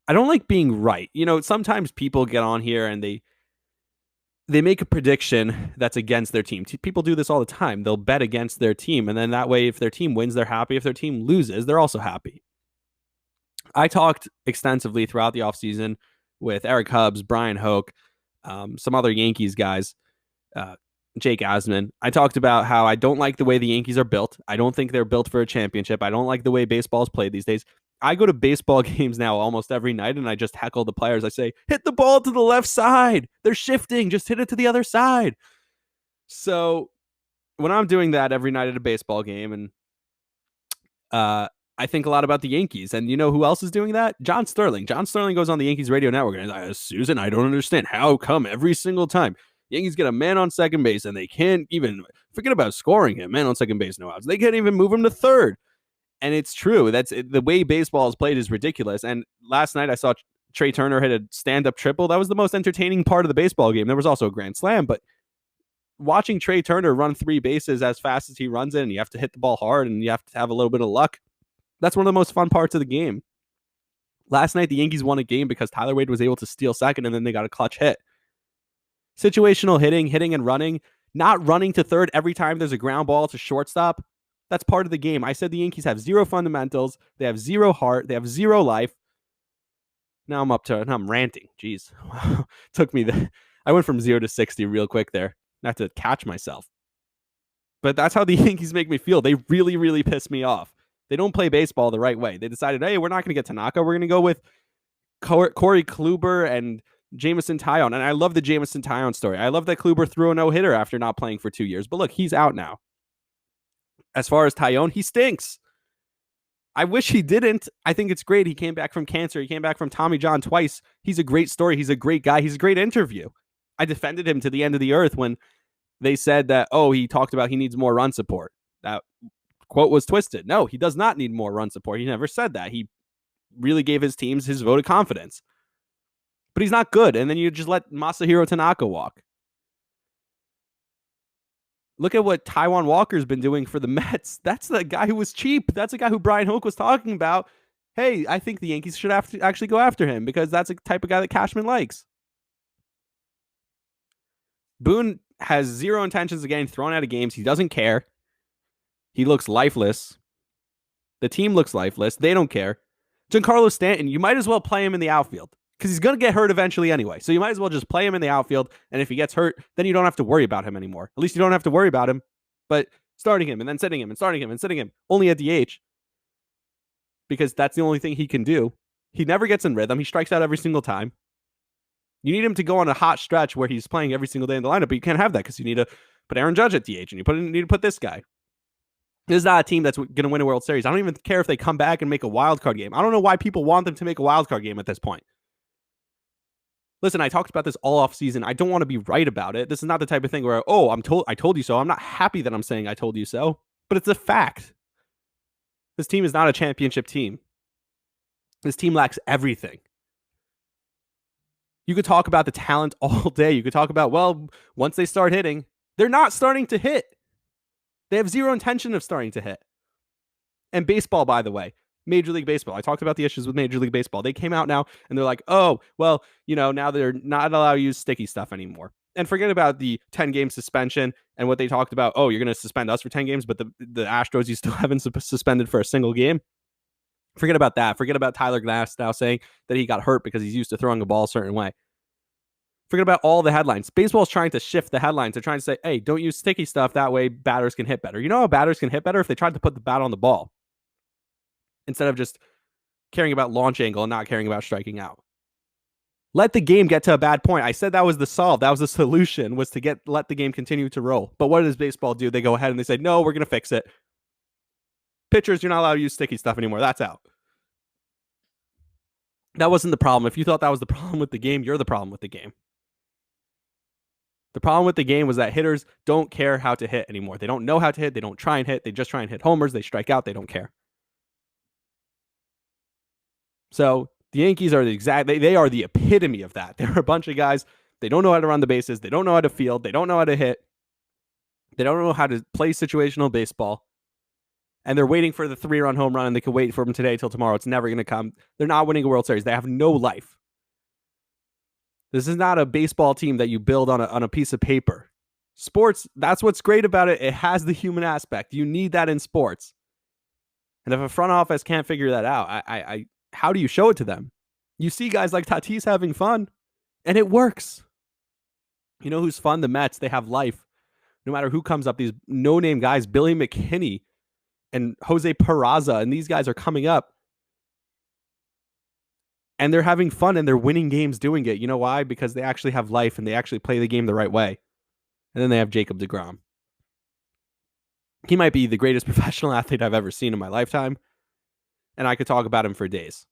I don't like being right. Sometimes people get on here and they make a prediction that's against their team. People do this all the time. They'll bet against their team, and then that way, if their team wins, they're happy. If their team loses, they're also happy. I talked extensively throughout the offseason with Eric Hubbs, Brian Hoke, some other Yankees guys, uh, Jake Asman. I talked about how I don't like the way the Yankees are built. I don't think they're built for a championship. I don't like the way baseball is played these days. I go to baseball games now almost every night, and I just heckle the players. I say, hit the ball to the left side. They're shifting. Just hit it to the other side. So when I'm doing that every night at a baseball game, and I think a lot about the Yankees. And you know who else is doing that? John Sterling. John Sterling goes on the Yankees radio network and he's like, Susan, I don't understand. How come every single time Yankees get a man on second base and they can't even forget about scoring him, man on second base, no outs. They can't even move him to third. And it's true. That's the way baseball is played is ridiculous. And last night I saw Trey Turner hit a stand-up triple. That was the most entertaining part of the baseball game. There was also a grand slam, but watching Trey Turner run 3 bases as fast as he runs it, and you have to hit the ball hard and you have to have a little bit of luck. That's one of the most fun parts of the game. Last night, the Yankees won a game because Tyler Wade was able to steal second, and then they got a clutch hit. Situational hitting and running, not running to third every time there's a ground ball to shortstop. That's part of the game. I said the Yankees have 0 fundamentals. They have 0 heart. They have 0 life. Now I'm ranting. Jeez. I went from 0 to 60 real quick there. I have to catch myself. But that's how the Yankees make me feel. They really, really piss me off. They don't play baseball the right way. They decided, hey, we're not going to get Tanaka. We're going to go with Corey Kluber and Jameson Taillon. And I love the Jameson Taillon story. I love that Kluber threw a no-hitter after not playing for 2 years. But look, he's out now. As far as Taillon, he stinks. I wish he didn't. I think it's great. He came back from cancer. He came back from Tommy John twice. He's a great story. He's a great guy. He's a great interview. I defended him to the end of the earth when they said that, he talked about he needs more run support. That quote was twisted. No, he does not need more run support. He never said that. He really gave his teams his vote of confidence. But he's not good. And then you just let Masahiro Tanaka walk. Look at what Taijuan Walker's been doing for the Mets. That's the guy who was cheap. That's the guy who Brian Hoke was talking about. Hey, I think the Yankees should have to actually go after him because that's the type of guy that Cashman likes. Boone has 0 intentions of getting thrown out of games. He doesn't care. He looks lifeless. The team looks lifeless. They don't care. Giancarlo Stanton, you might as well play him in the outfield because he's going to get hurt eventually anyway. So you might as well just play him in the outfield. And if he gets hurt, then you don't have to worry about him anymore. At least you don't have to worry about him. But starting him and then sitting him and starting him and sitting him only at DH because that's the only thing he can do. He never gets in rhythm. He strikes out every single time. You need him to go on a hot stretch where he's playing every single day in the lineup, but you can't have that because you need to put Aaron Judge at DH and you need to put this guy. This is not a team that's going to win a World Series. I don't even care if they come back and make a wild card game. I don't know why people want them to make a wild card game at this point. Listen, I talked about this all off season. I don't want to be right about it. This is not the type of thing where, I told you so. I'm not happy that I'm saying I told you so, but it's a fact. This team is not a championship team. This team lacks everything. You could talk about the talent all day. You could talk about, once they start hitting, they're not starting to hit. They have 0 intention of starting to hit. And baseball, by the way, Major League Baseball. I talked about the issues with Major League Baseball. They came out now and they're like, now they're not allowed to use sticky stuff anymore. And forget about the 10-game suspension and what they talked about. Oh, you're going to suspend us for 10 games, but the Astros you still haven't suspended for a single game. Forget about that. Forget about Tyler Glass now saying that he got hurt because he's used to throwing a ball a certain way. Forget about all the headlines. Baseball's trying to shift the headlines. They're trying to say, hey, don't use sticky stuff. That way batters can hit better. You know how batters can hit better? If they tried to put the bat on the ball instead of just caring about launch angle and not caring about striking out. Let the game get to a bad point. I said that was the solve. That was the solution, was to let the game continue to roll. But what does baseball do? They go ahead and they say, no, we're going to fix it. Pitchers, you're not allowed to use sticky stuff anymore. That's out. That wasn't the problem. If you thought that was the problem with the game, you're the problem with the game. The problem with the game was that hitters don't care how to hit anymore. They don't know how to hit. They don't try and hit. They just try and hit homers. They strike out. They don't care. So the Yankees are they are the epitome of that. They're a bunch of guys. They don't know how to run the bases. They don't know how to field. They don't know how to hit. They don't know how to play situational baseball. and they're waiting for the 3-run home run, and they can wait for them today till tomorrow. It's never going to come. They're not winning a World Series. They have no life. This is not a baseball team that you build on a piece of paper. Sports, that's what's great about it. It has the human aspect. You need that in sports. And if a front office can't figure that out, how do you show it to them? You see guys like Tatis having fun, and it works. You know who's fun? The Mets. They have life. No matter who comes up, these no-name guys, Billy McKinney and Jose Peraza, and these guys are coming up. And they're having fun, and they're winning games doing it. You know why? Because they actually have life, and they actually play the game the right way. And then they have Jacob deGrom. He might be the greatest professional athlete I've ever seen in my lifetime, and I could talk about him for days.